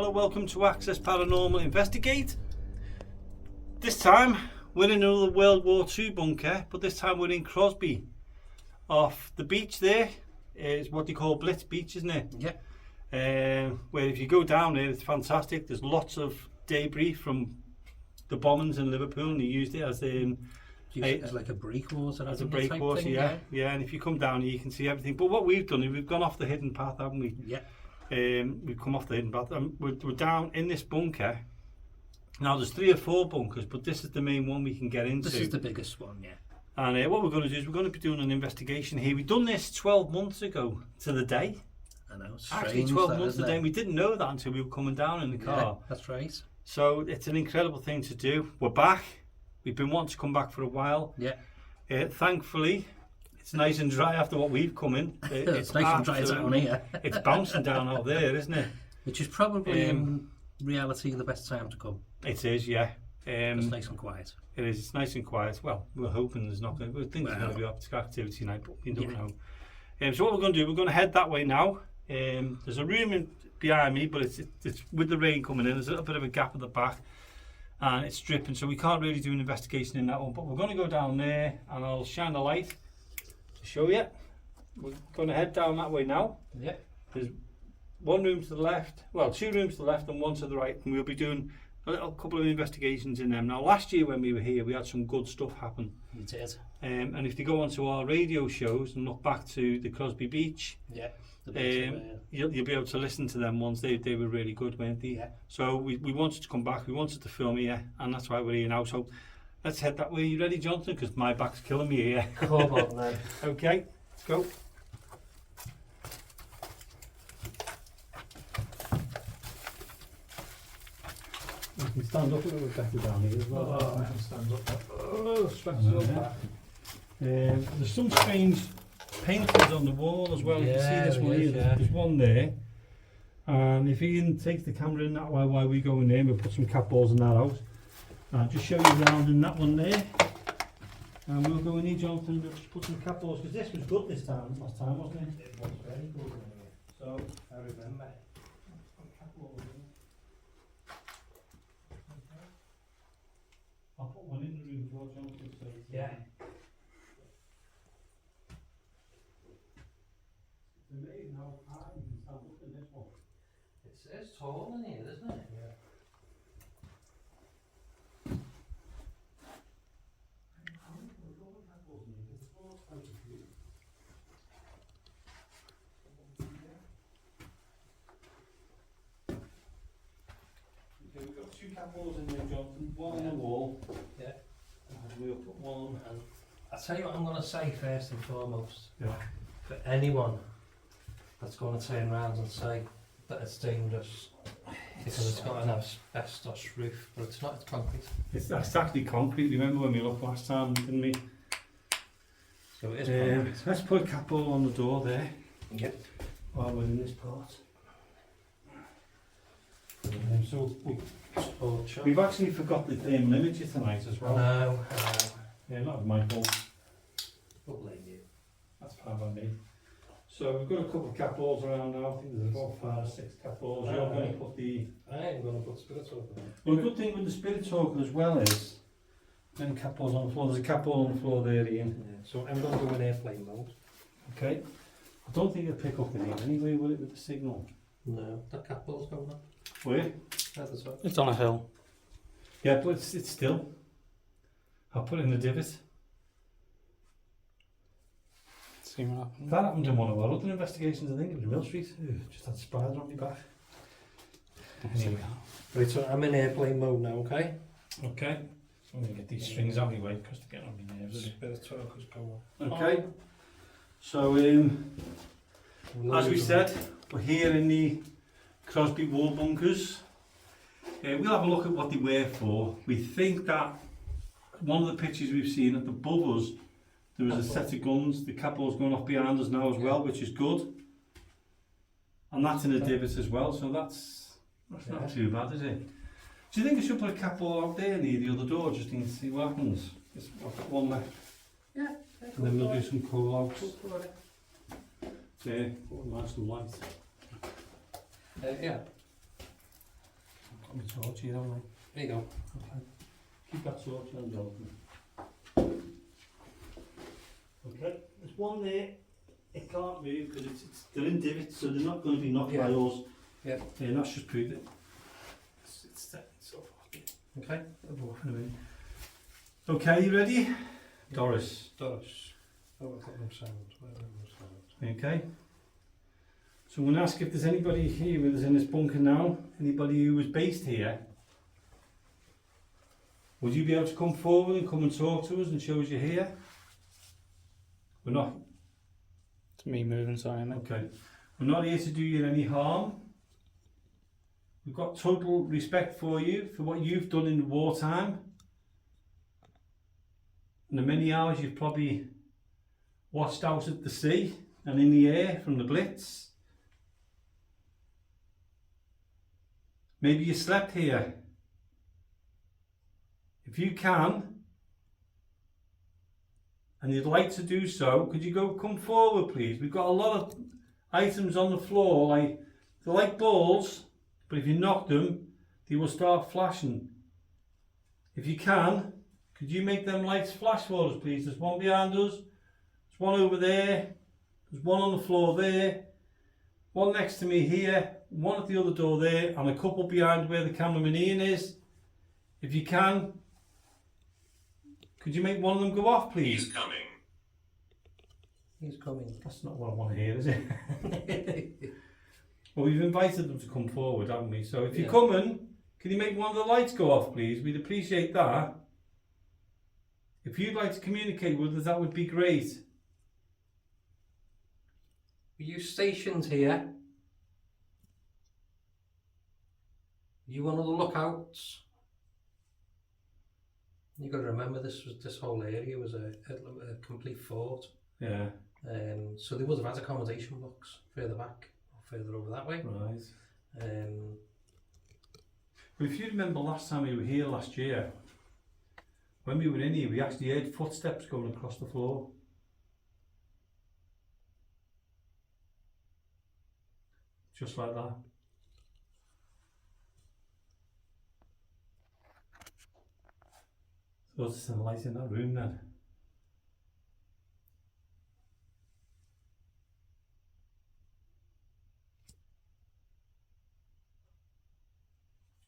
Hello, welcome to Access Paranormal Investigate. This time we're in another World War II bunker, but this time we're in Crosby. Off the beach there is what they call Blitz Beach, isn't it? Yeah. Where if you go down there, it's fantastic. There's lots of debris from the bombings in Liverpool, and they used it as As like a breakwater. as a breakwater, yeah. And if you come down here, you can see everything. But what we've done is we've gone off the hidden path, haven't we? Yeah. We've come off the hidden path, and we're down in this bunker. Now there's 3 or 4 bunkers, but this is the main one we can get into. This is the biggest one, yeah. And what we're going to do is we're going to be doing an investigation here. We've done this 12 months ago to the day. I know, it's Actually, strange, 12 months to the day. We didn't know that until we were coming down in the car. Yeah, that's right. So it's an incredible thing to do. We're back. We've been wanting to come back for a while. Yeah. Thankfully, it's nice and dry after what we've come in. It's nice and dry down here. It's bouncing down out there, isn't it? Which is probably in reality the best time to come. It is, yeah. It's nice and quiet. It is. It's nice and quiet. Well, we're hoping there's not going to. We think there's going to be activity tonight, but we don't know. So what we're going to do, we're going to head that way now. There's a room behind me, but it's with the rain coming in. There's a little bit of a gap at the back, and it's dripping, so we can't really do an investigation in that one. But we're going to go down there, and I'll shine the light to show you. We're going to head down that way now. Yeah. There's 1 room to the left, well, 2 rooms to the left and 1 to the right, and we'll be doing a little couple of investigations in them. Now, last year when we were here, we had some good stuff happen. You did. And if you go onto our radio shows and look back to the Crosby Beach, Yeah. you'll be able to listen to them ones. They were really good, weren't they? Yeah. So we wanted to come back, we wanted to film here, and that's why we're here now. So let's head that way. You ready, Jonathan? Because my back's killing me here. Come on then. Okay, let's go. You can stand up a little bit better down here as well. Oh, I can stand up. Oh, stretch it up. There's some strange paintings on the wall as well. You can see this one here. There's one there. And if Ian takes the camera in that way while we go in there, we'll put some cat balls in that out. I'll just show you around in that one there. And we'll go in here, Jonathan, we'll just put some cat balls, because this was good last time, wasn't it? It was very good. So, I remember. I'll put one in the room as well, Jonathan. So Yeah. It's amazing how high you can stand up in this one. It's tall in here, isn't it? Yeah. Okay, we've got 2 cat balls in there, Jonathan. One on the wall. Yeah. And we'll put one. And I'll tell you what I'm going to say first and foremost. Yeah. For anyone that's going to turn around and say that it's dangerous because it's got an asbestos roof, but it's not, it's concrete. It's actually concrete. Remember when we looked last time, didn't we? So it is concrete. Let's put a cat ball on the door there Yep. while we're in this part. So we've actually forgot the thermal imager tonight as well. No, Yeah, not my fault. don't blame you. That's fine by me. So we've got a couple of cat balls around now. I think there's about 5 or 6 cat balls. You're going to put the... I ain't going to put spirit talker on. Well, the good thing with the spirit talker as well is them cat balls on the floor. There's a cat ball on the floor there, Ian. Yeah, so I'm going to go in airplane mode. Okay. I don't think it'll pick up in here anyway, will it, with the signal? No, that cat ball's going up. Where? That's right. It's on a hill. Yeah, but it's still. I'll put it in the divot. See what happens. That happened in one of our other investigations, I think it was Mill Street. Just had a spider on my back. Anyway. Right, so I'm in airplane mode now, okay? Okay. So I'm going to get these strings out of my way because they're getting on my nerves. Spirit talker's going. Okay. So, as we said, we're here in the Crosby War bunkers. We'll have a look at what they were for. We think that one of the pictures we've seen at above us, there was a set of guns. The cat ball's going off behind us now as well, which is good. And that's in a divot as well, so that's not too bad, is it? Do you think I should put a cat ball out there near the other door just to see what happens? I've got one left. Yeah. And then we'll do some call outs. There, put a nice light. Yeah. Got my torch here, haven't I? There you go. Okay. Keep that torch on, Jonathan. Okay, there's one there. It can't move because they're in divots, so they're not going to be knocked by us. Yeah. And that's just proved it. It's set itself off. Okay. I'll go off in a minute. Okay, you ready? Yeah. Doris. Doris. Oh, I've got no sound. Where are no sound? Okay. So I'm going to ask if there's anybody here with us in this bunker now. Anybody who was based here. Would you be able to come forward and come and talk to us and show us you're here? We're not. It's me moving, sorry, mate. Okay. We're not here to do you any harm. We've got total respect for you, for what you've done in the wartime. And the many hours you've probably watched out at the sea and in the air from the Blitz. Maybe you slept here. If you can, and you'd like to do so, could you come forward, please? We've got a lot of items on the floor, they're like balls, but if you knock them, they will start flashing. If you can, could you make them lights flash for us, please? There's one behind us, there's one over there, there's one on the floor there, one next to me here, one at the other door there, and a couple behind where the cameraman Ian is. If you can, could you make one of them go off, please? He's coming. He's coming. That's not what I want to hear, is it? Well, we've invited them to come forward, haven't we? So if you're coming, can you make one of the lights go off, please? We'd appreciate that. If you'd like to communicate with us, that would be great. Were you stationed here? Were you one of the lookouts? You got to remember this whole area was a complete fort. Yeah. So they would have had accommodation blocks further back or further over that way. Right. But if you remember last time we were here last year, when we were in here, we actually heard footsteps going across the floor. Just like that. So there's some light in that room then.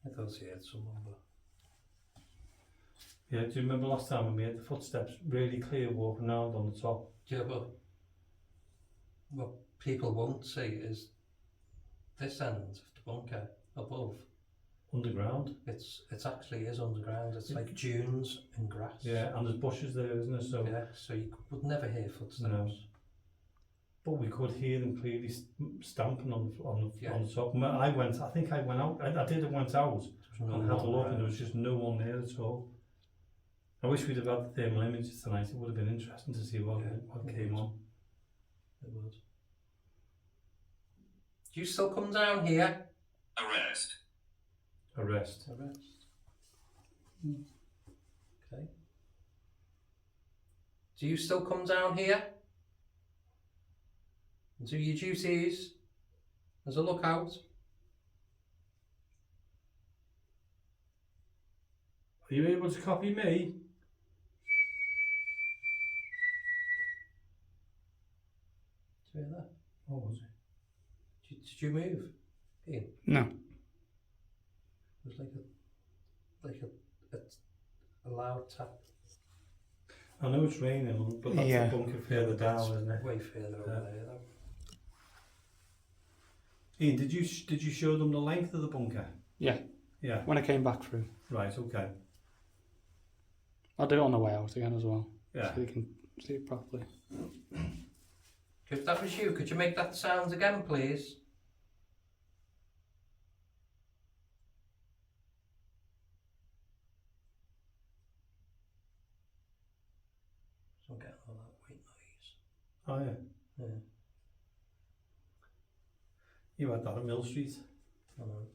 I thought he had someone, but Yeah, do you remember last time when we had the footsteps really clear walking around on the top? yeah, but what people won't see is this end of the bunker above. Underground? It actually is underground. It's like dunes and grass. Yeah, and there's bushes there, isn't there? So Yeah, so you would never hear footsteps. No. But we could hear them clearly stamping on the top. And I think I went out. I went out There and was had a look, and there was just no one there at all. I wish we'd have had the thermal images tonight. It would have been interesting to see what came on. It would. Do you still come down here? Arrest. Arrest. Okay. Do you still come down here and do your duties as a lookout? Are you able to copy me? Do you hear that? What was it? Did you move? Ian? No. It was like a loud tap. I know it's raining, but that's Yeah. the bunker further down, isn't it? Way further over there though. Ian, did you show them the length of the bunker? Yeah. Yeah. When I came back through. Right. Okay. I'll do it on the way out again as well. Yeah. So you can see it properly. If that was you, could you make that sound again, please? So I'm getting all that white noise. Oh yeah. Yeah. You had that at Mill Street. I know.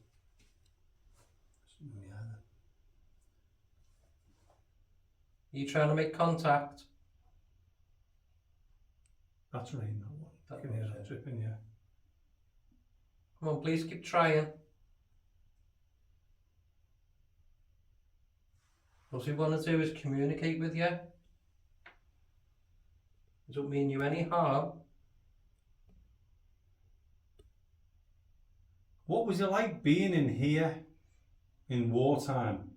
Yeah. Are you trying to make contact? That's rain. That one. That Can hear was that it. dripping. Yeah. Come on, please keep trying. All we want to do is communicate with you. It don't mean you any harm. What was it like being in here in wartime?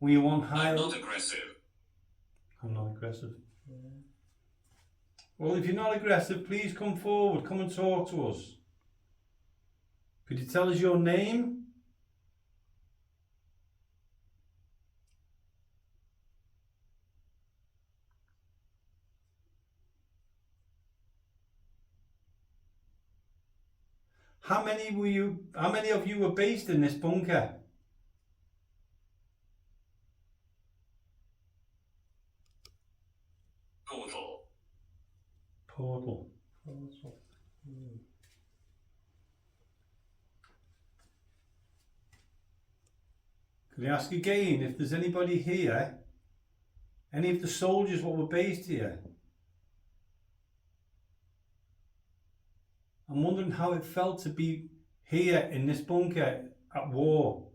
Were you on high? I'm not aggressive. I'm not aggressive. Well, if you're not aggressive, please come forward. Come and talk to us. Could you tell us your name? How many of you were based in this bunker? Portal. Portal. Could I ask again if there's anybody here, any of the soldiers what were based here? I'm wondering how it felt to be here in this bunker at war.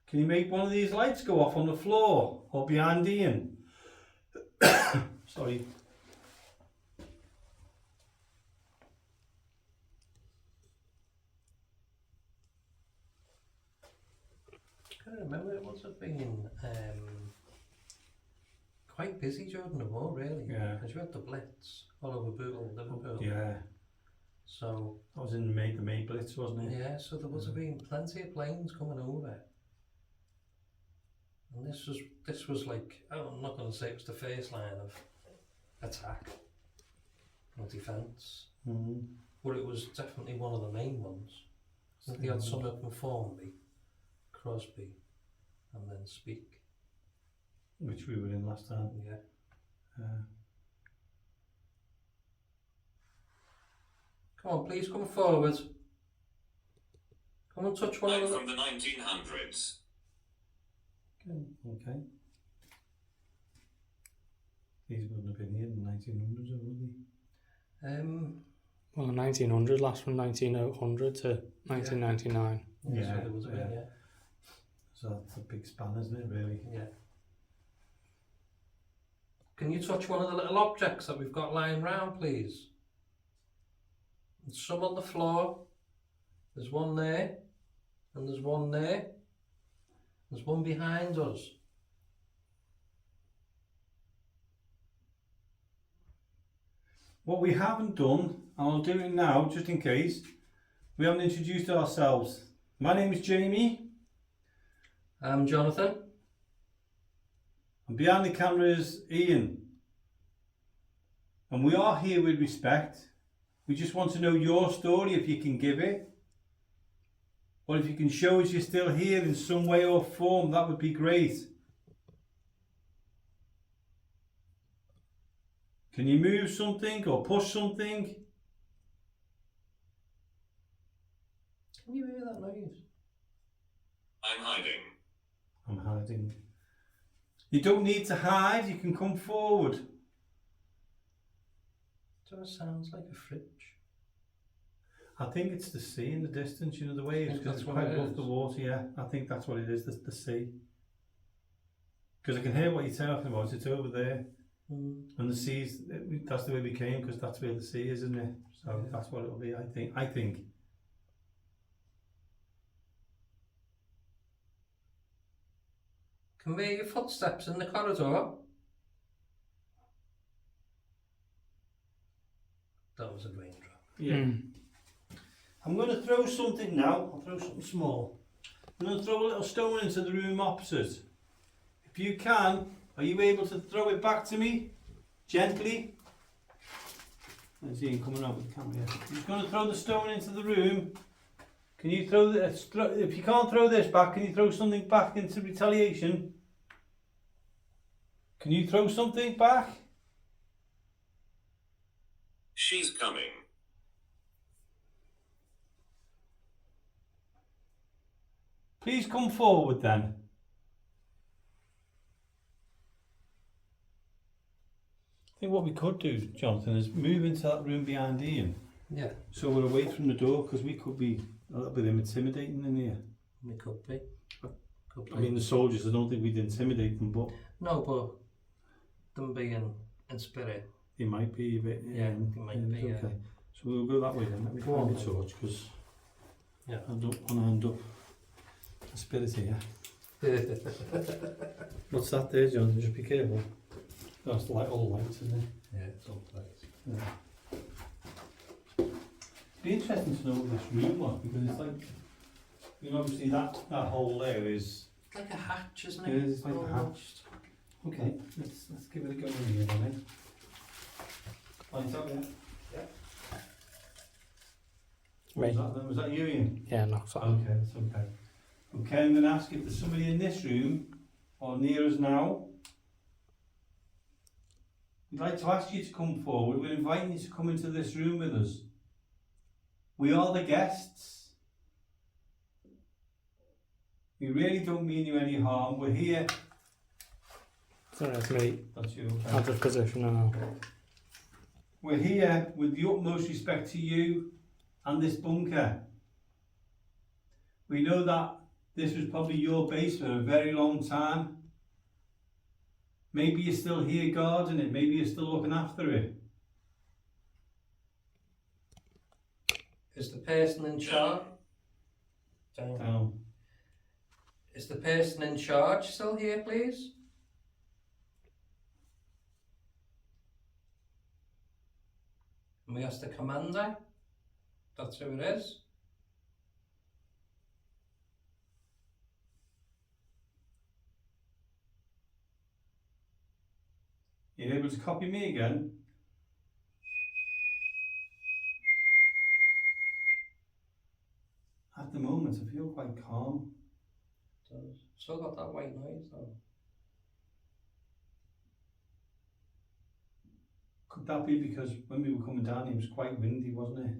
Can you make one of these lights go off on the floor or behind Ian? Sorry. I can't remember, it must have been quite busy during the war, really. Yeah. Because you had the Blitz all over Liverpool. Yeah, So, that was in the May Blitz, wasn't it? yeah, so there must have been plenty of planes coming over. And this was like, oh, I'm not going to say it was the first line of attack or defence, but it was definitely one of the main ones. I think they had some up in Formby, Crosby, and then Speak. Which we were in last time. Yeah. Come on, please come forward. Come and touch one I'm of the... from the 1900s. Okay. These wouldn't have been here in the 1900s, would they? Well, the 1900s last from 1900 to 1999. Yeah, so there was a bit, yeah. So that's a big span, isn't it, really? Yeah. Can you touch one of the little objects that we've got lying round, please? There's some on the floor. There's one there. And there's one there. There's one behind us. What we haven't done, and I'll do it now just in case, we haven't introduced ourselves. My name is Jamie. I'm Jonathan. And behind the camera is Ian. And we are here with respect. We just want to know your story if you can give it. Or if you can show us you're still here in some way or form, that would be great. Can you move something or push something? Can you hear that noise? I'm hiding. I'm hiding. You don't need to hide, you can come forward. That sounds like a fridge. I think it's the sea in the distance, you know, the waves, because it's what quite it above is. the water, yeah. I think that's what it is, the sea. Because I can hear what you're talking about, it's over there. And the sea's, that's the way we came, because that's where the sea is, isn't it? So Yeah. that's what it'll be, I think. Can we hear your footsteps in the corridor? That was a raindrop. Yeah. I'm going to throw something now. I'll throw something small. I'm going to throw a little stone into the room opposite. If you can, are you able to throw it back to me? Gently. There's Ian coming out with the camera here. I'm just going to throw the stone into the room. Can you throw this? If you can't throw this back, can you throw something back into retaliation? Can you throw something back? She's coming. Please come forward then. think what we could do, Jonathan, is move into that room behind Ian, Yeah, so we're away from the door, because we could be a little bit intimidating in here. we could be. Could be. I mean, the soldiers, I don't think we'd intimidate them, but No, but them being in spirit. they might be a bit. Yeah, they might be, yeah. Okay, so we'll go that way then. Let me Go find on the then. torch, because Yeah. I don't want to end up the spirit here. What's that there, Jonathan? Just be careful. That's like all lights, isn't it? Yeah, it's all place. Yeah. It'd be interesting to know what this room was, because it's like, you know, obviously that hole there is. It's like a hatch, isn't It it? is like a hatch. Okay, let's give it a go in here then. Lights up, yeah. Right. Was that you, Ian? Yeah, knocked off. Okay, that's okay. Okay, I'm going to ask if there's somebody in this room or near us now. We'd like to ask you to come forward. We're inviting you to come into this room with us. We are the guests. We really don't mean you any harm. We're here. Sorry, that's me. That's you, okay. Out of position now. We're here with the utmost respect to you and this bunker. We know that this was probably your base for a very long time. Maybe you're still here guarding it, maybe you're still looking after it. Is the person in charge? Down. Down. Is the person in charge still here, please? Can we ask the commander? That's who it is. You're able to copy me again? At the moment, I feel quite calm. Does. Still got that white noise though. Could that be because when we were coming down, it was quite windy, wasn't it?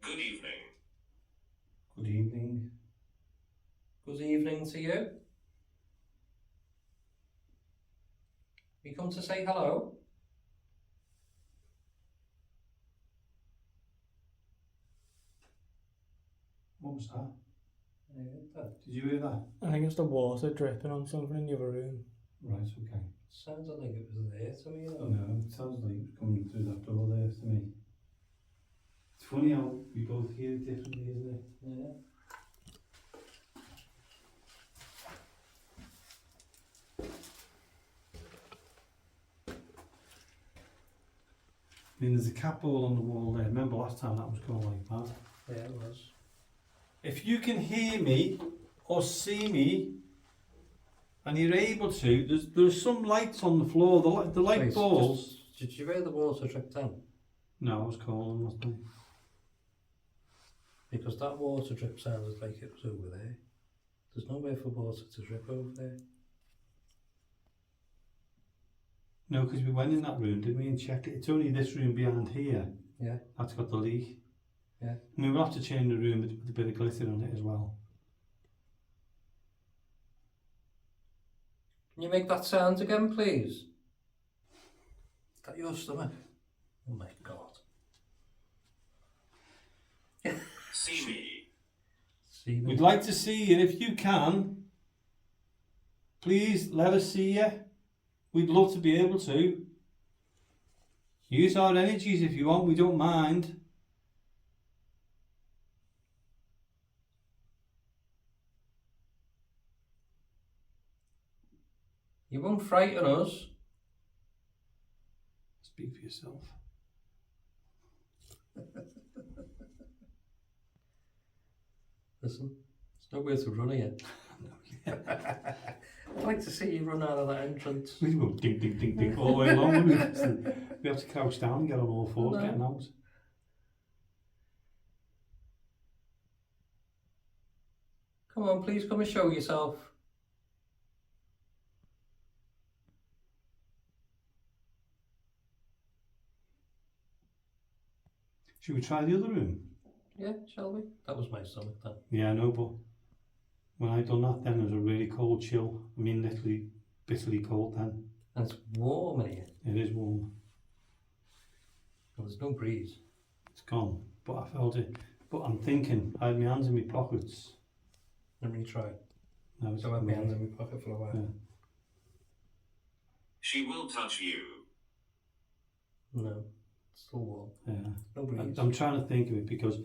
Good evening. Good evening. Good evening to you. We come to say hello. What was that? That Did you hear that? I think it's the water dripping on something in the other room. Right, okay. sounded like it was there to me, you know. No, it sounds like it's coming through that door there to me. It's funny how we both hear it differently, isn't it? Yeah. I mean, there's a cat ball on the wall there. Remember last time that was going like that? Yeah, it was. If you can hear me or see me, and you're able to, there's some lights on the floor. The light Wait, balls. Did you hear the water drip down? No, I was calling, wasn't I? Because that water drip sounded like it was over there. There's nowhere for water to drip over there. No, because we went in that room, didn't we, and checked it. It's only this room behind here Yeah. that's got the leak. Yeah. I mean, we'll have to change the room with a bit of glitter on it as well. Can you make that sound again, please? Is that your stomach? Oh my god. See me. See me? We'd like to see you, if you can. Please let us see you. We'd love to be able to. Use our energies if you want, we don't mind. You won't frighten us. Speak for yourself. Listen, there's nowhere to run here. I'd like to see you run out of that entrance. We go ding, ding, ding, ding all the way along. Wouldn't we? We have to crouch down and get on all fours No. getting out. Come on, please come and show yourself. Should we try the other room? Yeah, shall we? That was my stomach then. Yeah, I know, but when I done that then, it was a really cold chill. I mean, literally bitterly cold then. And it's warm in here. It is warm. Well, there's no breeze. It's gone, but I felt it. But I'm thinking, I had my hands in my pockets. Let me try. No, it's So I have my hands in my pocket for a while. Yeah. She will touch you. No, it's still warm. Yeah. No breeze. I'm trying to think of it because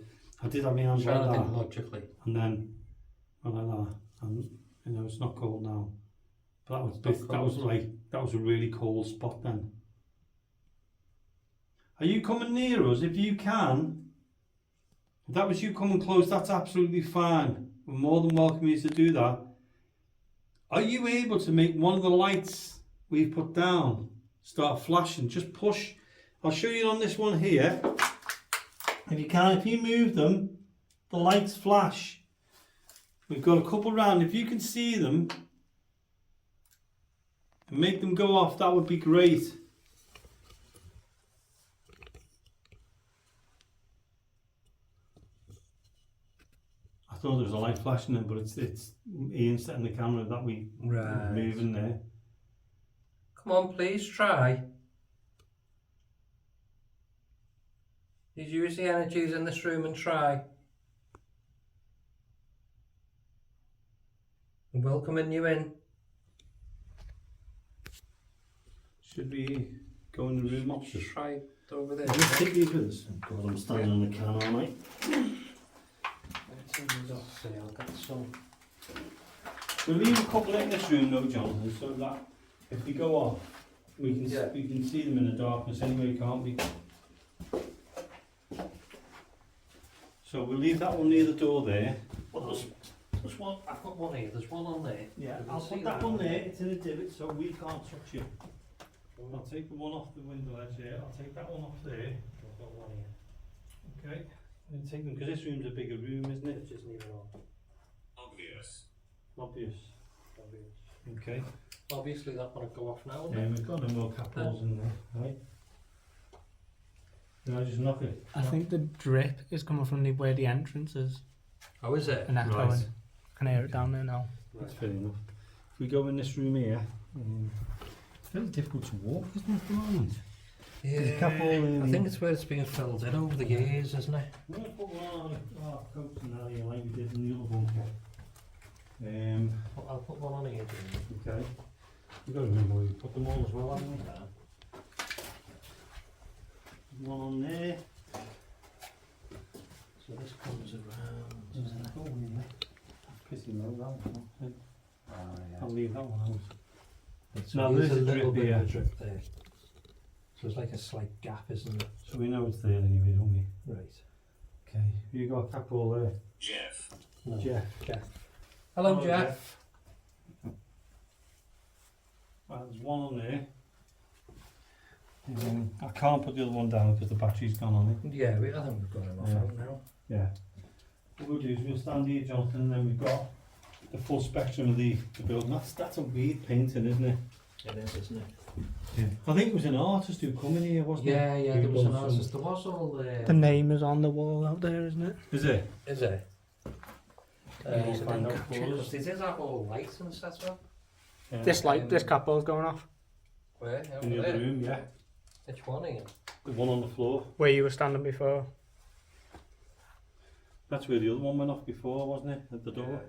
I did have my hands trying like to think that, logically. and then like that, and you know it's not cold now. But that was It's not cold. that was a really cold spot then. Are you coming near us? If you can, if that was you coming close, that's absolutely fine. We're more than welcome you to do that. Are you able to make one of the lights we've put down start flashing? Just push. I'll show you on this one here. If you can, if you move them, the lights flash. We've got a couple round. If you can see them and make them go off, that would be great. I thought there was a light flashing in, but it's Ian setting the camera that we Right. moving there. Come on, please try. Did you use the energies in this room and try? I'm welcoming you in. Should we go in the room opposite? Try it over there. Let's take these with us. God, I'm standing on the can, aren't I? Let's take these off there. I'll get some. We'll leave a couple in this room though, Jonathan, so that if we go off, we can Yeah. we can see them in the darkness anyway, can't we? So we'll leave that one near the door there. Well, there's one. I've got one here. There's one on there. Yeah, You can I'll see put that one there. It's in a divot, so we can't touch it. I'll take the one off the window ledge there. I'll take that one off there. I've got one here. Okay. And take them because this room's a bigger room, isn't it? Just leave it on. Obvious. Obvious. Obvious. Okay. Obviously, that one will go off now. Yeah, we've got no more cap holes in there, right? Did I just knock it? I think the drip is coming from where the entrance is. Oh, is it? And echoing. Right. I can hear it down there now. That's fair enough. If we go in this room here, it's very difficult to walk, isn't it, at the moment? There's a couple in I think it's where it's being filled in over the years, isn't it? We're going to put one on our coats and that here like we did in the other bunker. I'll put one on here. Okay. You've got to remember where you put them all as well, haven't you? One on there. So this comes around. Oh, yeah. That's pissing low, that one. Yeah. I'll leave that one out. So Now, there's there's a a little drip bit here. of drip there. So it's like a slight gap, isn't it? So we know it's there anyway, don't we? Right. Okay. You got a cap hole there. Jeff. No. Jeff. Hello, Hello, Jeff. Right, there's one on there. I can't put the other one down because the battery's gone on it. Yeah, I think we've got him off Yeah. out now. Yeah. What we'll do is we'll stand here, Jonathan, and then we've got the full spectrum of the building. That's a weird painting, isn't it? It is, isn't it? Yeah. I think it was an artist who come in here, wasn't Yeah, it? yeah, Who there was an done some- artist. There was all the... The name is on the wall out there, isn't it? Is it? Is it? Yeah, So find they out don't for check, us. 'cause they did have all lights and set up. Yeah. This light, this couple going off. Where? In Over the other there? room, yeah. Which one again? The one on the floor. Where you were standing before. That's where the other one went off before, wasn't it? At the door.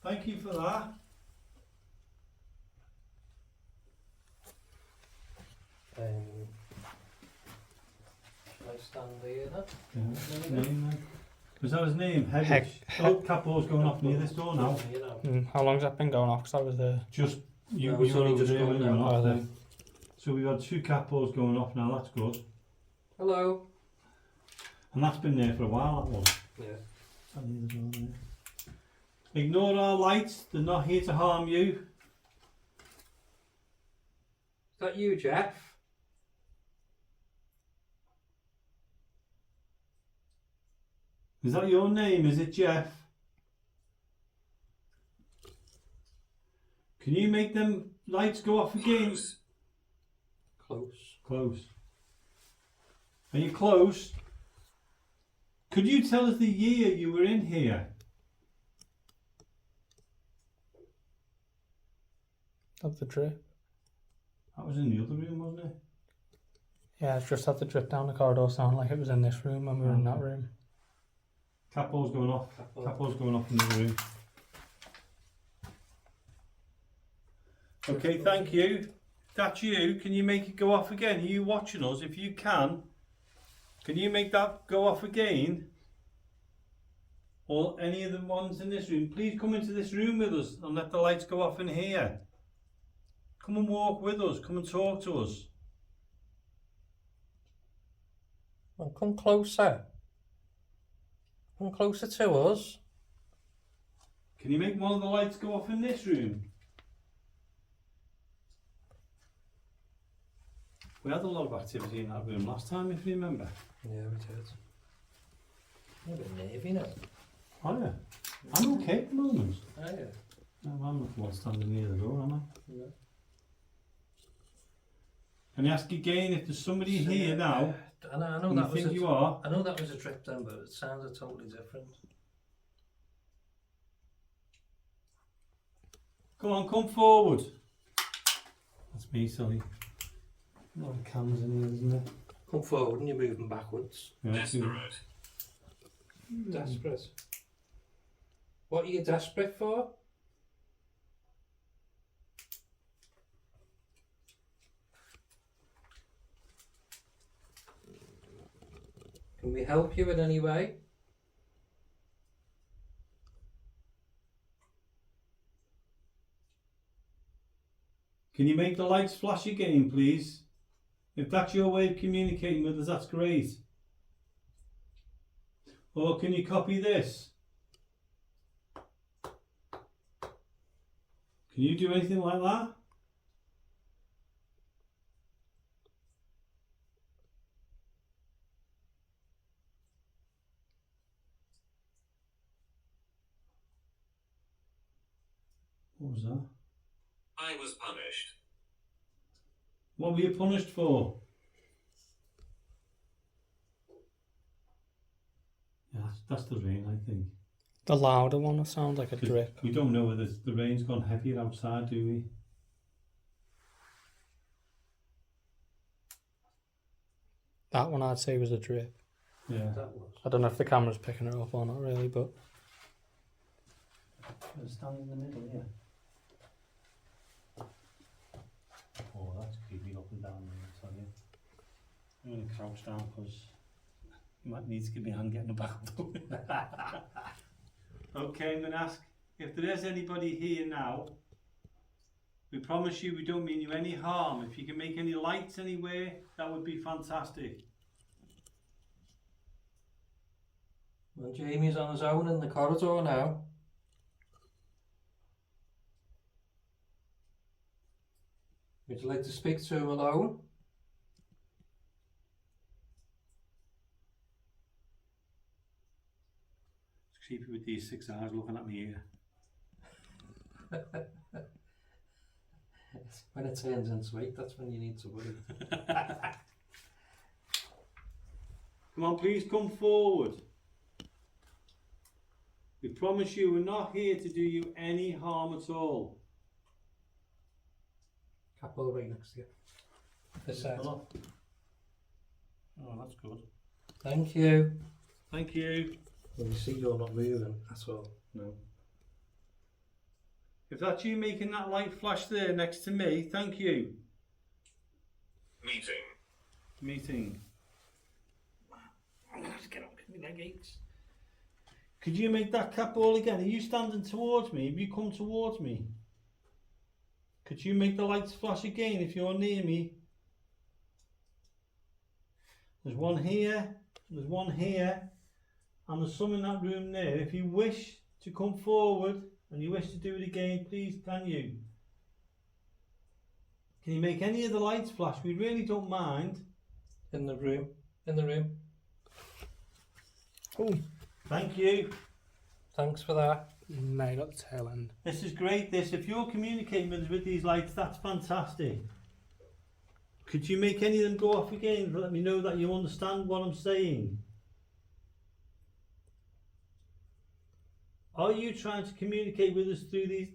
Thank you for that. Shall I stand there then? Yeah. Name, then. Was that his name? Heck. Oh, Capol's going off near this door now. You know. How long's that been going off? Because I was there. Just you, No, we it's were only over just there when gone you went now. off Oh, then. So we've had two capos going off now, that's good. Hello. And that's been there for a while, that one. Yeah. Ignore our lights, they're not here to harm you. Is that you, Jeff? Is that your name? Is it Jeff? Can you make them lights go off again? Close. Close. Close. Are you close? Could you tell us the year you were in here? Of the drip. That was in the other room, wasn't it? Yeah, it's just had the drip down the corridor. Sound like it was in this room when we were in that room. Capo's going off. Capo's going off in the room. Okay, thank you. That's you. Can you make it go off again? Are you watching us? If you can you make that go off again? Or any of the ones in this room? Please come into this room with us and let the lights go off in here. Come and walk with us. Come and talk to us. Well, come closer. Come closer to us. Can you make one of the lights go off in this room? We had a lot of activity in that room last time, if you remember. Yeah, we did. You're a bit nervy now. Oh yeah. I'm okay at the moment. Oh yeah. I'm not the one standing near the door, am I? Yeah. Can I ask again if there's somebody here now? I know and that you was think a, you are? I know that was a drip then, but it sounded totally different. Come on, come forward. That's me, sorry. A lot of cans in here, isn't there? Come forward and you're moving backwards. Yeah, Desperate. Desperate. What are you desperate for? Can we help you in any way? Can you make the lights flash again, please? If that's your way of communicating with us, that's great. Or can you copy this? Can you do anything like that? What was that? I was punished. What were you punished for? Yeah, that's the rain, I think. The louder one will sound like a 'Cause drip. we don't know whether the rain's gone heavier outside, do we? That one I'd say was a drip. Yeah. That was. I don't know if the camera's picking it up or not really, but Stand in the middle here. Oh, that's creepy up and down there, I tell you. I'm going to crouch down because you might need to give me a hand getting back up. Okay, I'm going to ask if there is anybody here now. We promise you we don't mean you any harm. If you can make any lights anywhere, that would be fantastic. Well, Jamie's on his own in the corridor now. Would you like to speak to him alone? It's creepy with these 6 eyes looking at me here. When it turns into 8, that's when you need to worry. Come on, please come forward. We promise you we're not here to do you any harm at all. Capo right next to you. This side. Oh, that's good. Thank you. Thank you. Well, you see you're not moving at all. No. If that's you making that light flash there next to me, thank you. Meeting. Meeting. I'm going to have to get up because my leg aches. Could you make that cap all again? Are you standing towards me? Have you come towards me? Could you make the lights flash again if you're near me? There's one here, there's one here, and there's some in that room there. If you wish to come forward and you wish to do it again, please can you? Can you make any of the lights flash? We really don't mind. In the room. In the room. oh, Thank you. Thanks for that. no, you got the tail end. This is great. If you're communicating with us with these lights, that's fantastic. Could you make any of them go off again to let me know that you understand what I'm saying? Are you trying to communicate with us through these?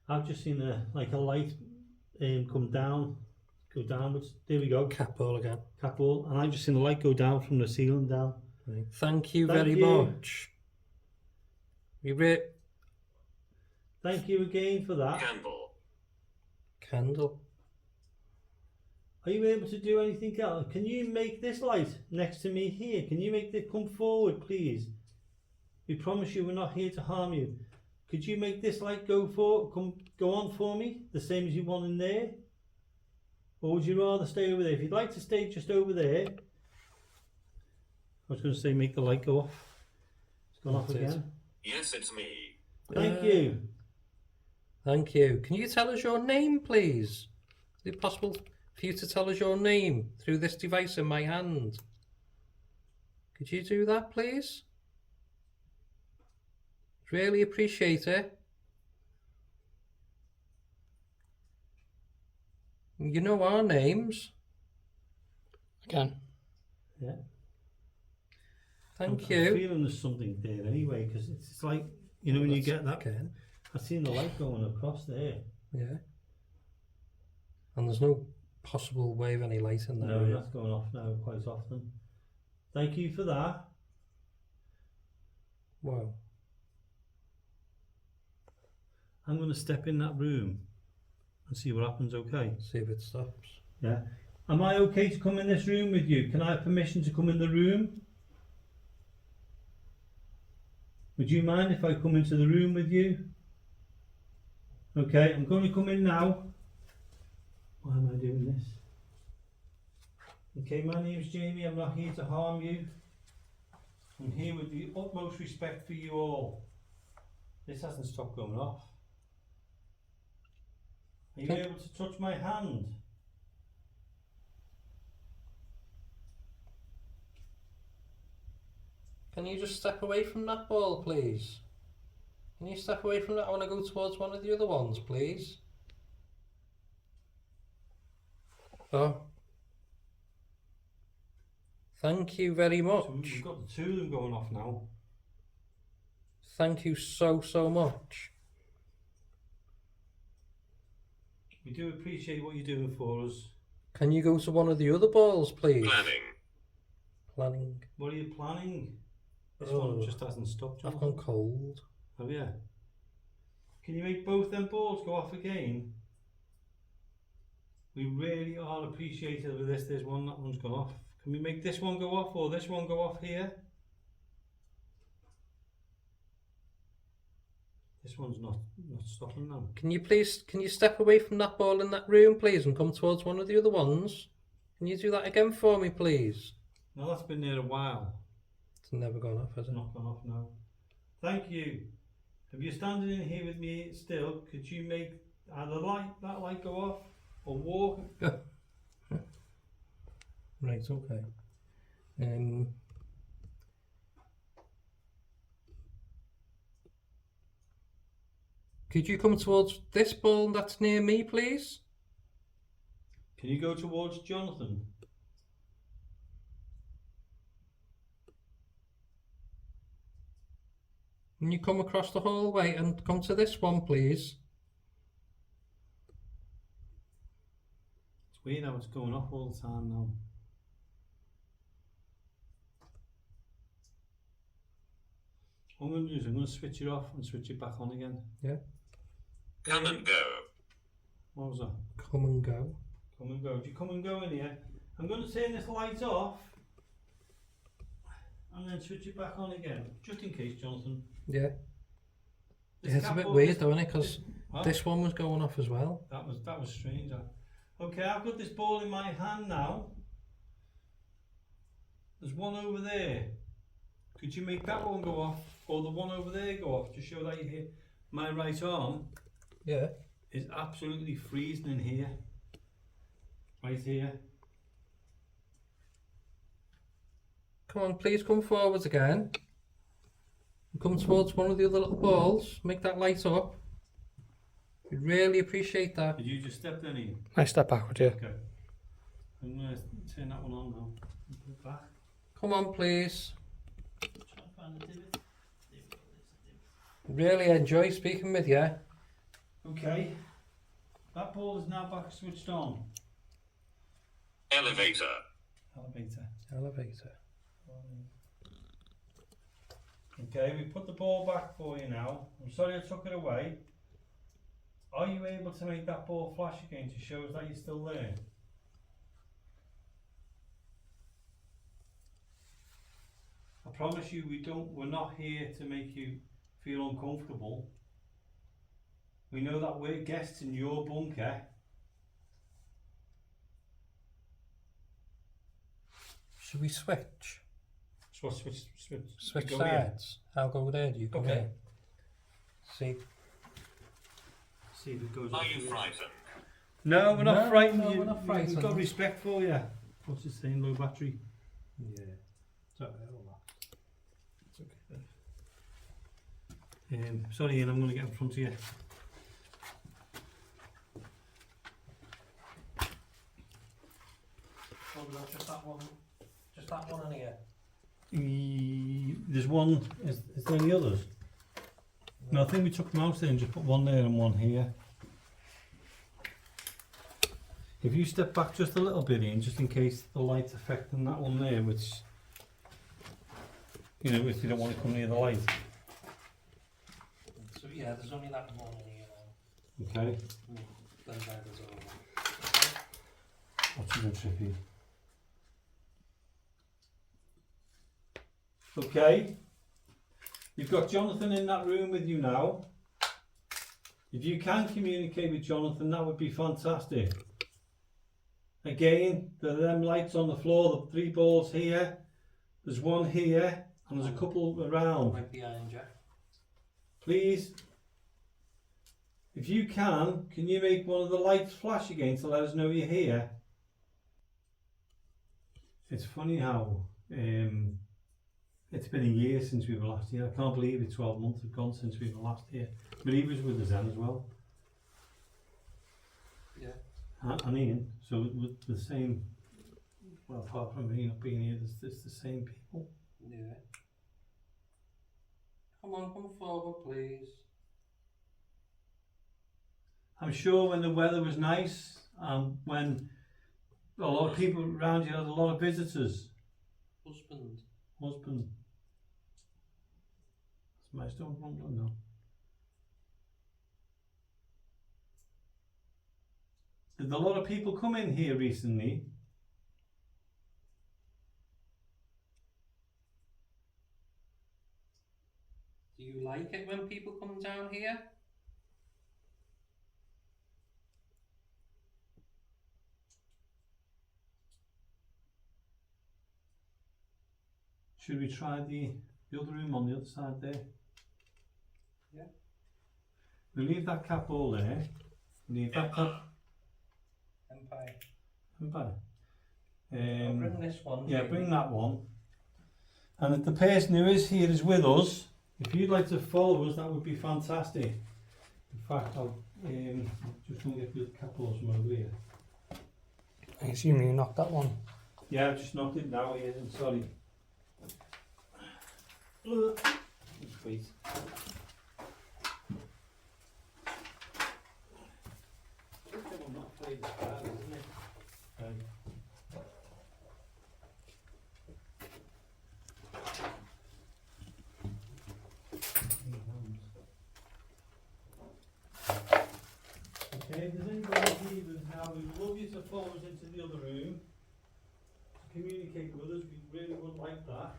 I've just seen a light come down, go downwards. There we go. Cat ball again. Cat ball, and I've just seen the light go down from the ceiling down. Right. Thank you Thank very you. much. Thank you again for that. Candle. Are you able to do anything else? Can you make this light next to me here? Can you make it come forward, please? We promise you we're not here to harm you. Could you make this light go on for me, the same as you want in there? Or would you rather stay over there? If you'd like to stay just over there, I was going to say make the light go off. It's gone off again. Yes, it's me. Thank you. Thank you. Can you tell us your name, please? Is it possible for you to tell us your name through this device in my hand? Could you do that, please? Really appreciate it. You know our names. Again. Yeah. Thank I'm you. feeling there's something there anyway, because it's like, you know, when you get that. Again. I've seen the light going across there. Yeah. And there's no possible way of any light in there. No, that's going off now quite often. Thank you for that. Wow. I'm going to step in that room and see what happens, okay? See if it stops. Yeah. Am I okay to come in this room with you? Can I have permission to come in the room? Would you mind if I come into the room with you? Okay, I'm going to come in now. Why am I doing this? Okay, my name's Jamie. I'm not here to harm you. I'm here with the utmost respect for you all. This hasn't stopped going off. Are you able to touch my hand? Can you just step away from that ball, please? Can you step away from that? I want to go towards one of the other ones, please. Oh. Thank you very much. So we've got the two of them going off now. Thank you so much. We do appreciate what you're doing for us. Can you go to one of the other balls, please? Planning. What are you planning? This Oh. one just hasn't stopped. I've gone cold. Oh yeah. Can you make both them balls go off again? We really are appreciative of this. There's one, that one's gone off. Can we make this one go off or this one go off here? This one's not stopping now. Can you step away from that ball in that room, please, and come towards one of the other ones? Can you do that again for me, please? No, that's been there a while. It's never gone off, has It's it? not gone off now. Thank you. If you're standing in here with me still, could you make either that light go off or walk? Right, okay. Could you come towards this ball that's near me, please? Can you go towards Jonathan? Can you come across the hallway and come to this one, please? It's weird how it's going off all the time now. What I'm going to do is I'm going to switch it off and switch it back on again. Yeah. Come and go. What was that? Come and go. Come and go. Do you come and go in here? I'm going to turn this light off and then switch it back on again, just in case, Jonathan. Yeah. This Yeah, it's a cat bit ball- weird, though, isn't it? Because Huh? this one was going off as well. That was strange. Okay, I've got this ball in my hand now. There's one over there. Could you make that one go off, or the one over there go off, to show that you hear? My right arm Yeah. is absolutely freezing in here. Right here. Come on, please come forwards again. Come towards one of the other little balls. Make that light up. We'd really appreciate that. Did you just step in here? I step backward, yeah. Okay. I'm going to turn that one on now. Put it back. Come on, please. Try and find the divot. There we go, there's the Really enjoy speaking with you. Okay. That ball is now back switched on. Elevator. Elevator. Elevator. Okay, we put the ball back for you now. I'm sorry I took it away. Are you able to make that ball flash again to show us that you're still there? I promise you we're not here to make you feel uncomfortable. We know that we're guests in your bunker. Should we switch? Switch Switch go here. sides. I'll go there, you go Okay. here. See? See if it goes Are off you here. frightened? No, we're not No, frightened. no, we're not frightened. We've got respect for you. What's it saying? Low battery. Yeah. Sorry, hold on. It's okay. Sorry, Ian, I'm going to get in front of you. Oh, no, just that one. Just that one in here. There's one. Is there any others? No, I think we took them out there and just put one there and one here. If you step back just a little bit, Ian, just in case the light's affecting that one there, which, you know, if you don't want to come near the light. So yeah, there's only that one in here now. Okay. Then there's all. What's even trippy? Okay. You've got Jonathan in that room with you now. If you can communicate with Jonathan, that would be fantastic. Again, there are them lights on the floor, the 3 balls here. There's one here, and there's a couple around. Right behind you. Please, if you can you make one of the lights flash again to let us know you're here? It's funny how it's been a year since we were last here. I can't believe it, 12 months have gone since we were last here. But he was with us then as well. Yeah. And Ian, so with the same, well, apart from me not being here, there's the same people. Yeah. Come forward, please. I'm sure when the weather was nice, when a lot of people around you had a lot of visitors. Husband. Is my stone rumbling now? Did a lot of people come in here recently? Do you like it when people come down here? Should we try the other room on the other side there? Yeah. We'll leave that cap all there. Leave that cap. Empire. Empire. I'll bring this one. Yeah, here. bring that one. And if the person who is here is with us, if you'd like to follow us, that would be fantastic. In fact, I'll just going to get the capos from over here. I assume you knocked that one. Yeah, I've just knocked it now, Ian, sorry. Sweet. Okay, if there's anybody here now, we'd love you to follow us into the other room. To communicate with us, we really would like that.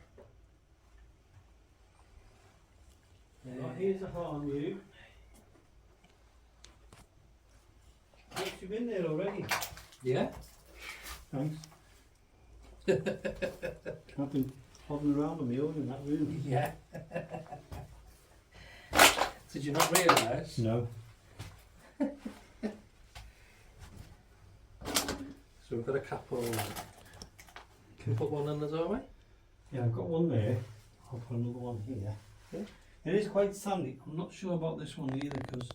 We're not here to harm you. Yes, you've been there already. Yeah. Thanks. I've been plodding around with me over in that room. Yeah. Did you not realise? No. So we've got a couple. Can we put one in the doorway? Yeah, I've got one there. I'll put another one here. Yeah. It is quite sandy. I'm not sure about this one either because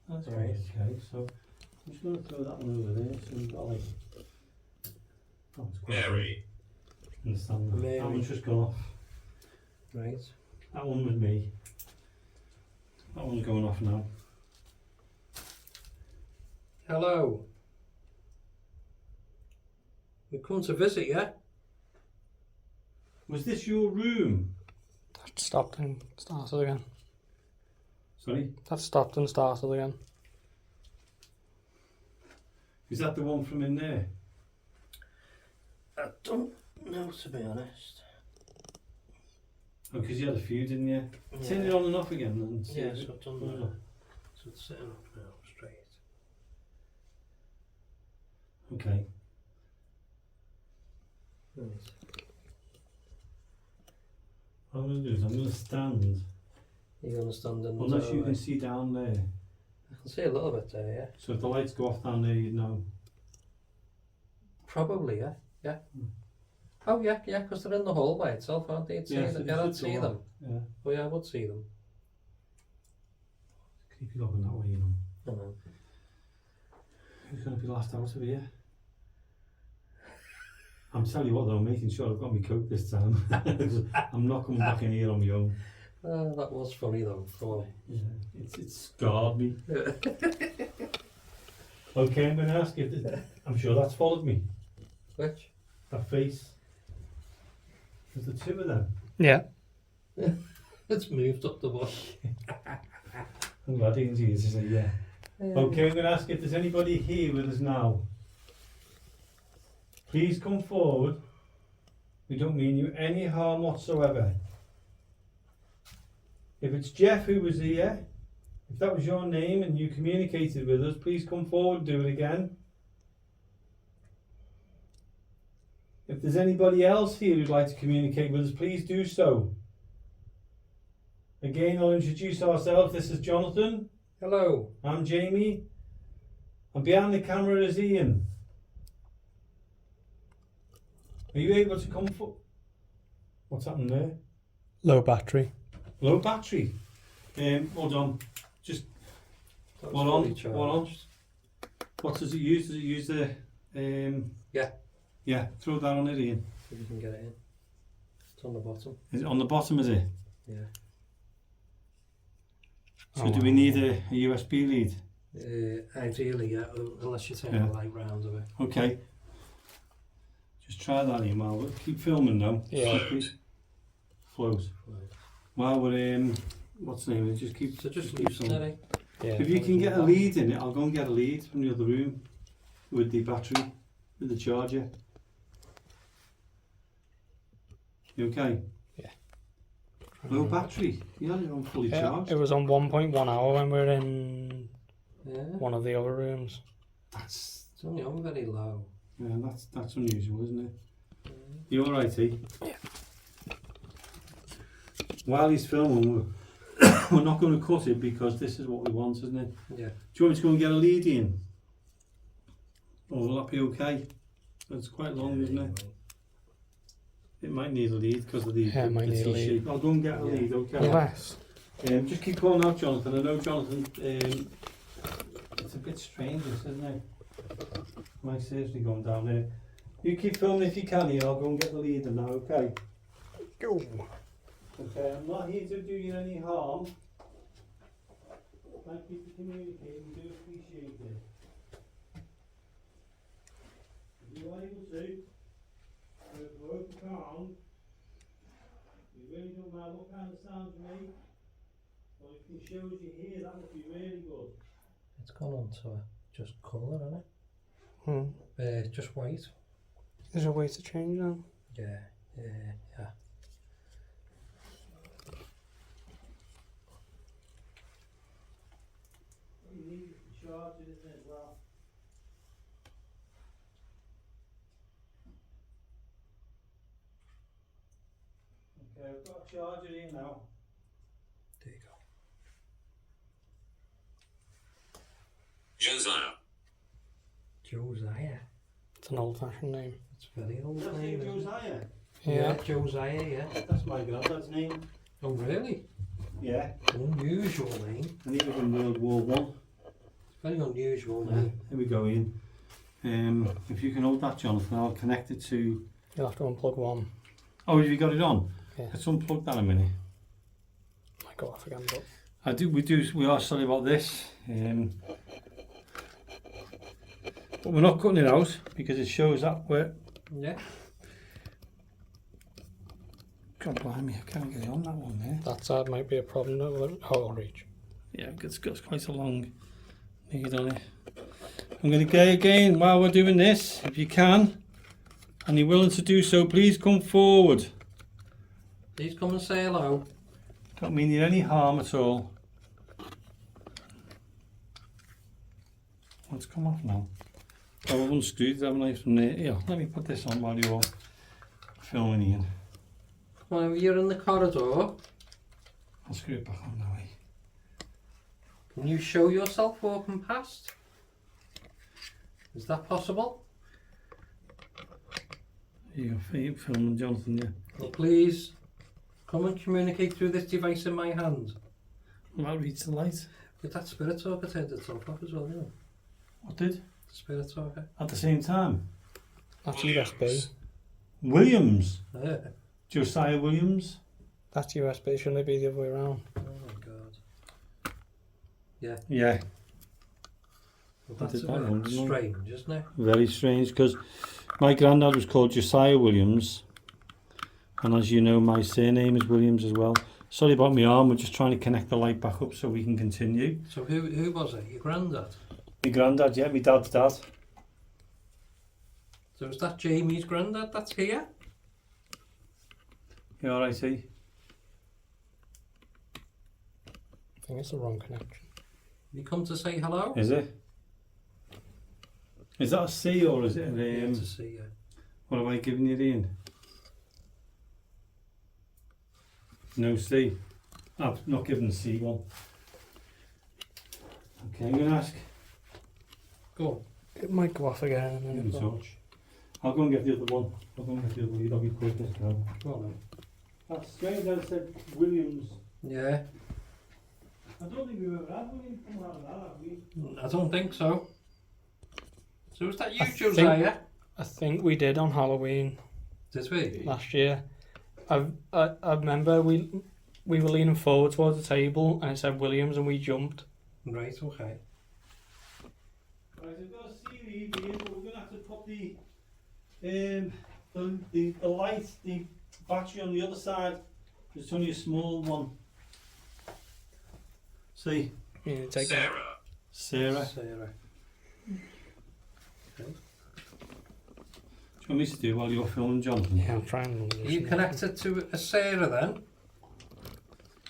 that's Right. right. Okay, so I'm just going to throw that one over there. So we've got like Mary. in the sand. Mary. That one's just gone off. Right. That one was me. That one's going off now. Hello. We come to visit you. Was this your room? That stopped and started again. Sorry? That stopped and started again. Is that the one from in there? I don't know, to be honest. Oh, because you had a few, didn't you? Yeah. Turn it on and off again and see. Yes, if it I've done comes that. up. So it's sitting up now, straight. Okay. Right. What I'm going to do is I'm going to stand. You understand? Unless you can see down there. I can see a little bit there, yeah. So if the lights go off down there, you'd know. Probably, yeah. Yeah. Hmm. Oh, yeah, yeah, because they're in the hall by itself, aren't they? You'd see Yes, them. it Yeah, I'd should see go them. Yeah. Oh, yeah, I would see them. Creepy looking that way, you know. I know. Who's going to be last out of here? I'm telling you what though, I'm making sure I've got my coat this time. I'm not coming back in here on my own. That was funny though. Come on. Yeah, it's scarred me. Okay, I'm going to ask you. I'm sure that's followed me. Which? That face. There's the two of them. Yeah. It's moved up the bush. I'm glad you can see this. Yeah. Okay, I'm going to ask if there's anybody here with us now. Please come forward. We don't mean you any harm whatsoever. If it's Jeff who was here, if that was your name and you communicated with us, please come forward and do it again. If there's anybody else here who'd like to communicate with us, please do so. Again, I'll introduce ourselves. This is Jonathan. Hello. I'm Jamie. And behind the camera is Ian. Are you able to come for... What's happened there? Low battery. Low battery. Hold on. Just That was what on? fully charged. What on? What does it use? Does it use the Yeah. Yeah, throw that on it, Ian. If you can get it in. It's on the bottom. Is it on the bottom, is it? Yeah. So do we need a USB lead? Ideally, yeah, unless you turn Yeah. the light round a bit. Okay. Just try that, Ian, while we keep filming now. Yeah. Flows. Right. While we're what's the name of it? Just keep So just keep leave filming. steady. Yeah. If you can get a lead in it, I'll go and get a lead from the other room with the battery, with the charger. You okay? Yeah. Low battery. You had it on fully Yeah, charged. it was on 1.1 hour when we were in Yeah. one of the other rooms. That's It's only on very low. yeah, that's unusual, isn't it? You all right, E? Yeah. While he's filming, we're not going to cut it because this is what we want, isn't it? Yeah. Do you want me to go and get a lead in? Or will that be okay? It's quite long, isn't it? It might need a lead because of the, Yeah, it might need a lead. T-shape. I'll go and get a Yeah. lead, okay? Unless. Just keep calling out, Jonathan. I know, Jonathan, it's a bit strange, this, isn't it? Am I seriously going down there? You keep filming if you can, Ian. I'll go and get the leader now, okay? Go. Okay, I'm not here to do you any harm. Thank you for communicating, do appreciate it. If you are able to, work the calm. You really don't matter what kind of sounds you make. Or if you can show us you hear, that would be really good. It's gone on to just colour, isn't Hmm. it? Just white. Is there a way to change that? Yeah. Yeah. What you need is the charger, isn't it, as well? Okay, I've got a charger here now. There you go. Josiah. Josiah. It's an old fashioned name. It's a very old Does that say name. isn't it? Josiah? Yeah, Josiah, yeah. That's my granddad's name. Oh, really? Yeah, An unusual name. and he was in World War One. Very unusual Yeah, name. here we go, Ian. If you can hold that, Jonathan, I'll connect it to... You'll have to unplug one. Oh, have you got it on? Yeah. Let's unplug that a minute. might go off again, but We are sorry about this. But we're not cutting it out because it shows that we're. Yeah. God blimey, I can't get it on that one there. that side might be a problem though. How it'll reach. Yeah, it's got quite a long lead on it. I'm going to go again while we're doing this. If you can, and you're willing to do so, please come forward. Please come and say hello. Don't mean you any harm at all. What's come off now? Oh, I've unscrewed that knife from there. Yeah, let me put this on while you're filming Ian. When you're in the corridor, I'll screw it back on that way. can you show yourself walking past? Is that possible? Here you go, filming Jonathan, yeah. Well, please come and communicate through this device in my hand. Will that reach the light? But that spirit talker turned itself off as well, you know. What did? The spirit talker. At the same time? That's USB. Williams? Yeah. Josiah Williams? That's USB. Shouldn't it be the other way around? Oh my god. Yeah. Yeah. Well, I that's did a that bit one, didn't I? strange, isn't it? Very strange, because my granddad was called Josiah Williams, and as you know, my surname is Williams as well. Sorry about my arm, we're just trying to connect the light back up so we can continue. So who was it? Your granddad? My granddad, yeah, my dad's dad. So is that Jamie's granddad that's here? You alright, see? I think it's the wrong connection. You come to say hello? Is it? Is that a C or is it Yeah, a to see you. what have I given you, Ian? No C. I've not given the C one. Okay, I'm going to ask. Go on. It might go off again. And then Maybe it'll- so. I'll go and get the other one. I'll go and get the other lead. I'll be quick this time. Go on then. That's strange that it said Williams. Yeah. I don't think we've ever had Williams come out of that, have we? I don't think so. So is that you, I think- Josiah? I think we did on Halloween Did we? last year. I remember we were leaning forward towards the table and it said Williams and we jumped. Right, okay. Right, I've got a CD here, but we're going to have to put the light, the battery on the other side. It's only a small one. See, You need to take that. Sarah. Sarah. Sarah. Okay. Do you want me to do while you're filming, Jonathan? Yeah, I'm trying to Are you connected to a Sarah then?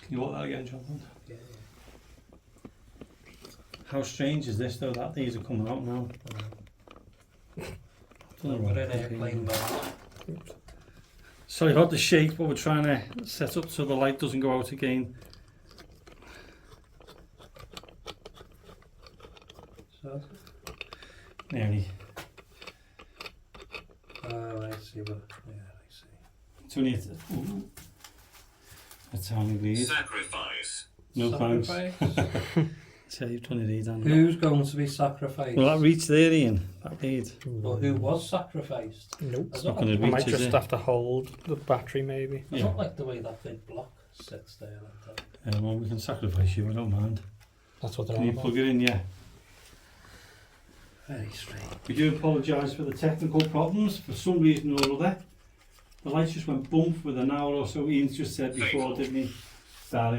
Can you walk that again, Jonathan? Yeah. How strange is this though, that these are coming out now? Don't know We're what in I'm airplane thinking. mode. Sorry about the shake, but we're trying to set up so the light doesn't go out again. So, Nearly. oh, I see. But yeah, I see. It's only a tiny lead. Sacrifice. No thanks. Sacrifice? So you've done it, Ian. Who's going to be sacrificed? Will that reach there, Ian? That lead? Well, who was sacrificed? Nope. I It's not don't, going to I might reach, is just it? have to hold the battery maybe. I Yeah. don't like the way that big block sits there like that. Well, we can sacrifice you, I don't mind. That's what they're Can on you about. plug it in? Yeah. Very strange. We do apologise for the technical problems. For some reason or other, the lights just went bump with an hour or so. Ian's just said before, didn't he? That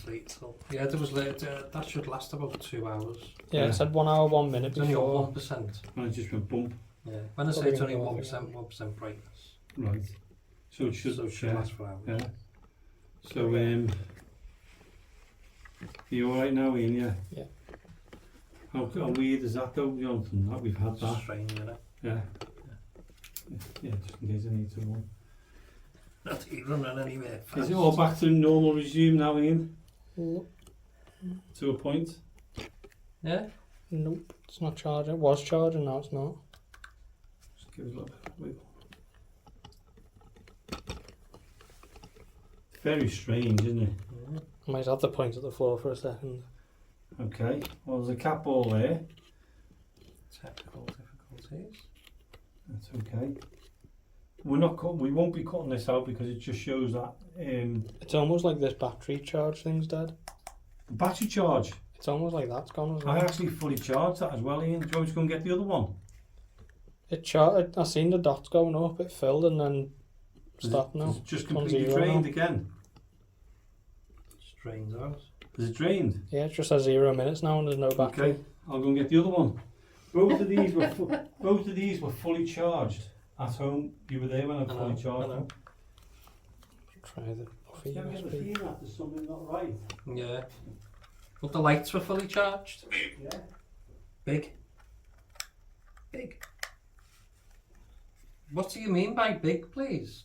Fatal. Yeah, there was that should last about 2 hours. Yeah, Yeah. it said 1 hour, 1 minute It's only before. on 1%. and it just went bump. Yeah. When I say Probably it's only gonna go 1%, off 1% brightness. Right. So it should. So it should last for hours. Yeah. So you all right now, Ian? Yeah. Yeah. How weird is that though, Jonathan? That we've had It's that. strange, isn't it? Yeah. Yeah, just in case I need to run. Not that you're running anywhere fast. Is it all back to normal resume now, Ian? Nope. To a point? Yeah? Nope, it's not charging. It was charging, now it's not. Just give us a little bit of wiggle. Very strange, isn't it? Mm. I might have to point at the floor for a second. Okay, well there's a cap ball there. Technical difficulties. That's okay. We won't be cutting this out because it just shows that It's almost like this battery charge thing's dead. the battery charge. It's almost like that's gone as I well. actually fully charged that as well, Ian. Do you want me to go and get the other one? I seen the dots going up, it filled and then stopped now. Is it just It's on completely zero drained now. again? Strains out. Is it drained? Yeah, it just has 0 minutes now and there's no battery. Okay, I'll go and get the other one. Both of these were fully charged at home. You were there when I fully charged them. Try the Buffy You ever get the USB. feeling that there's something not right? Yeah. But the lights were fully charged. Yeah. Big. Big. What do you mean by big, please?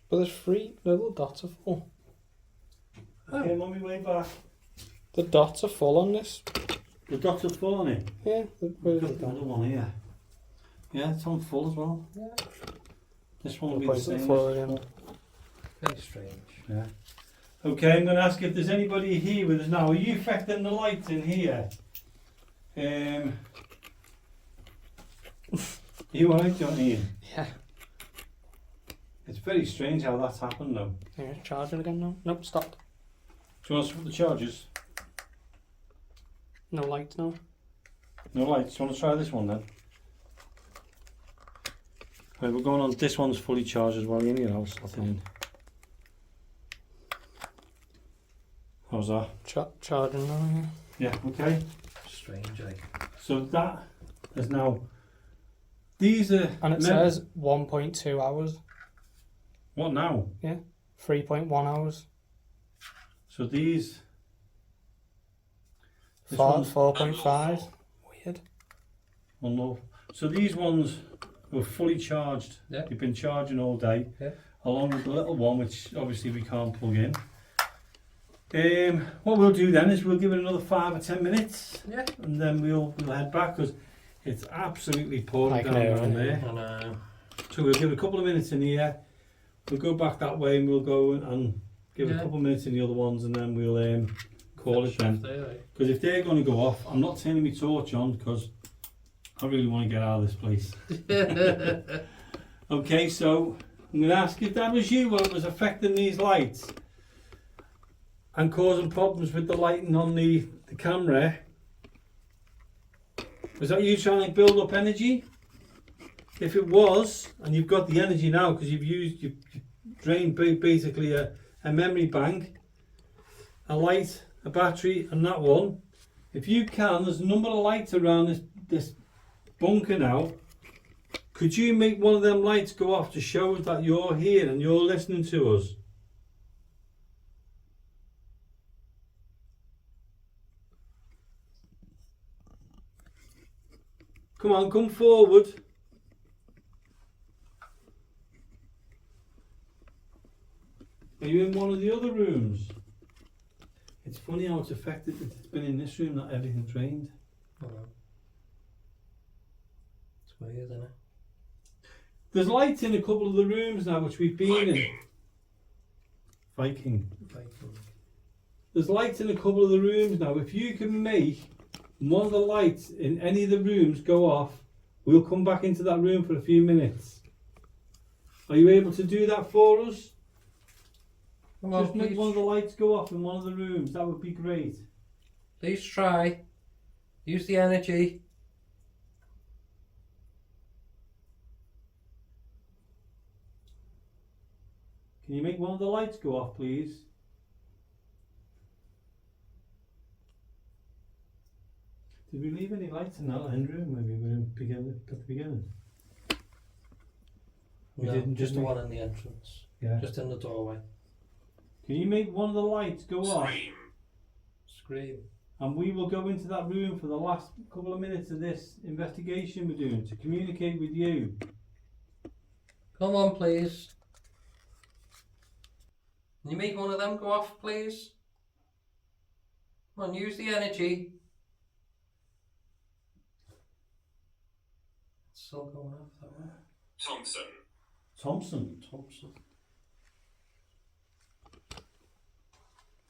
But there's 3 little dots are full. Okay, I'm on my way back. The dots are full on this. The dots are full on it. Yeah, where's Got it the other gone? one here. Yeah, it's on full as well. Yeah. This one will be I'll the place it same. full again. Very strange. Yeah. Okay, I'm going to ask if there's anybody here with us now. Are you affecting the lights in here? You alright, Johnny? Yeah. It's very strange how that's happened though. Yeah, charging again now. Nope, stopped. Do you want to swap the chargers? No lights now. No lights. Do you want to try this one then? Right, we're going on. This one's fully charged as well. You know, I'll slot it in. How's that? Charging now, yeah. Yeah, okay. Strange, So that is now. These are. And it says 1.2 hours. What now? 3.1 hours. So these. This 4.5. Weird. Well, no. So these ones were fully charged. Yeah. They've been charging all day. Yeah. Along with the little one, which obviously we can't plug in. What we'll do then is we'll give it another 5 or 10 minutes. Yeah. And then we'll head back because it's absolutely pouring I can down hear down it. there. I know. So we'll give it a couple of minutes in here. We'll go back that way and we'll go and give it a Yeah. couple of minutes in the other ones and then we'll call it then. There, Because if they're going to go off, I'm not turning my torch on because I really want to get out of this place. Okay, so I'm going to ask if that was you what was affecting these lights and causing problems with the lighting on the camera. Was that you trying to build up energy? If it was, and you've got the energy now because you've drained basically a memory bank, a light, a battery and that one. If you can, there's a number of lights around this bunker now. Could you make one of them lights go off to show us that you're here and you're listening to us? Come on, come forward. Are you in one of the other rooms? It's funny how it's affected. It's been in this room that everything's drained. I know. It's weird, isn't it? There's lights in a couple of the rooms now which we've been in. Viking. There's lights in a couple of the rooms now. If you can make one of the lights in any of the rooms go off, we'll come back into that room for a few minutes. Are you able to do that for us? Well, Just make one of the lights go off in one of the rooms. That would be great. please try. Use the energy. Can you make one of the lights go off, please? Did we leave any lights in that end room? Maybe we didn't at the beginning. We No, didn't, just did the we? one in the entrance. Yeah. Just in the doorway. Can you make one of the lights go off? Scream. And we will go into that room for the last couple of minutes of this investigation we're doing to communicate with you. Come on, please. Can you make one of them go off, please? Come on, use the energy. It's still going off that way. Thompson. Thompson. Thompson.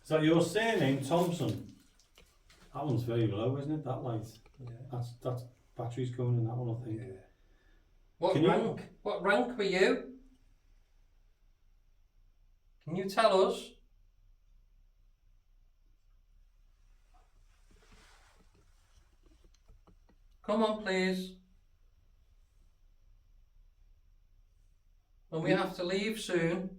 Is that your surname, Thompson? That one's very low, isn't it? That light. Yeah. That's battery's going in that one, I think. What Can you- rank? What rank were you? Can you tell us? Come on, please. And we have to leave soon.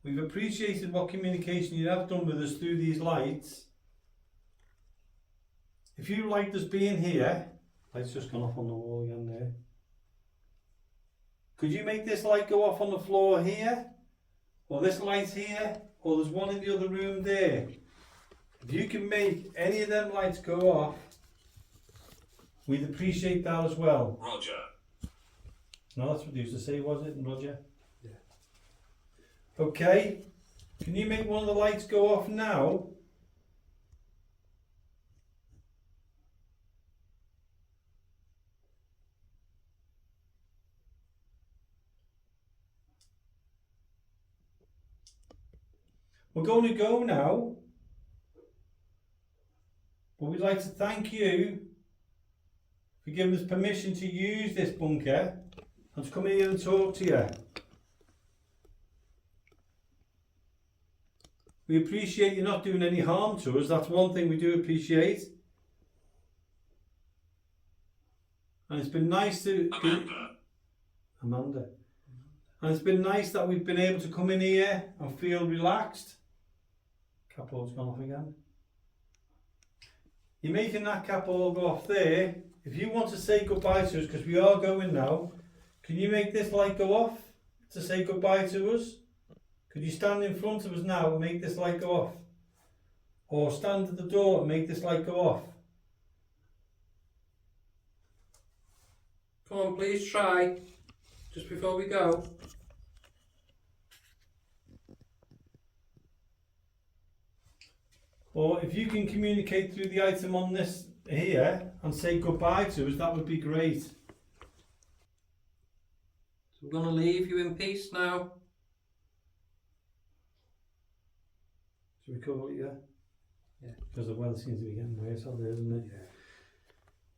We've appreciated what communication you have done with us through these lights. If you liked us being here, light's just gone off on the wall again there. Could you make this light go off on the floor here? Or this light here? Or there's one in the other room there? If you can make any of them lights go off, we'd appreciate that as well. Roger. No, that's what they used to say, was it, Roger? Yeah. Okay. Can you make one of the lights go off now? We're going to go now, but we'd like to thank you for giving us permission to use this bunker and to come here and talk to you. We appreciate you not doing any harm to us, that's one thing we do appreciate. And it's been nice to... Amanda. And it's been nice that we've been able to come in here and feel relaxed. Capot's gone off again. You're making that capot go off there. If you want to say goodbye to us, because we are going now, can you make this light go off to say goodbye to us? Could you stand in front of us now and make this light go off? Or stand at the door and make this light go off? Come on, please try. Just before we go. Or if you can communicate through the item on this here and say goodbye to us, that would be great. So we're going to leave you in peace now. Should we cover it, yeah? Yeah. Because the weather seems to be getting worse out there, doesn't it?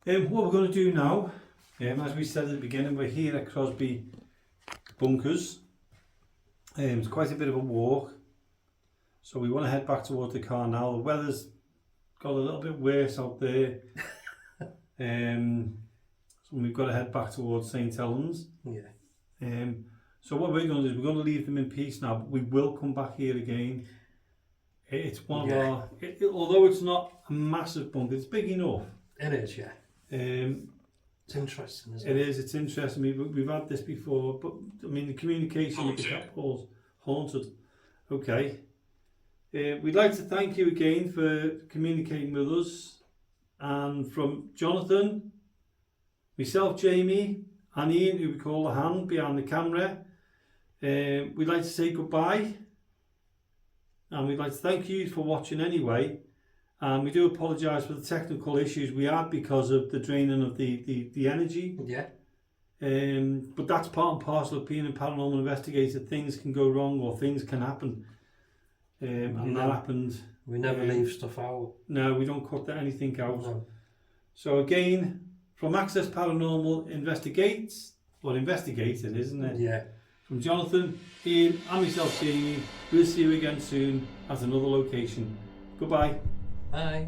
Yeah. What we're going to do now, as we said at the beginning, we're here at Crosby Bunkers. It's quite a bit of a walk. So we want to head back towards the car now. The weather's got a little bit worse out there. So we've got to head back towards St. Helens. Yeah. So what we're going to do is we're going to leave them in peace now, but we will come back here again. It's one of our, although it's not a massive bunker, it's big enough. It is, yeah. It's interesting, isn't it? It is, it's interesting. We've had this before, but I mean the communication with the capitals, haunted. Okay. We'd like to thank you again for communicating with us, and from Jonathan, myself, Jamie, and Ian, who we call the hand behind the camera, we'd like to say goodbye, and we'd like to thank you for watching anyway. And we do apologise for the technical issues we had because of the draining of the energy. Yeah. But that's part and parcel of being a paranormal investigator. Things can go wrong or things can happen. And that happened. We never leave stuff out. No, we don't cut anything out. No. So again, from Access Paranormal Investigates, or Investigated, isn't it? Yeah. From Jonathan, Ian, and myself, Jamie, we'll see you again soon at another location. Goodbye. Bye.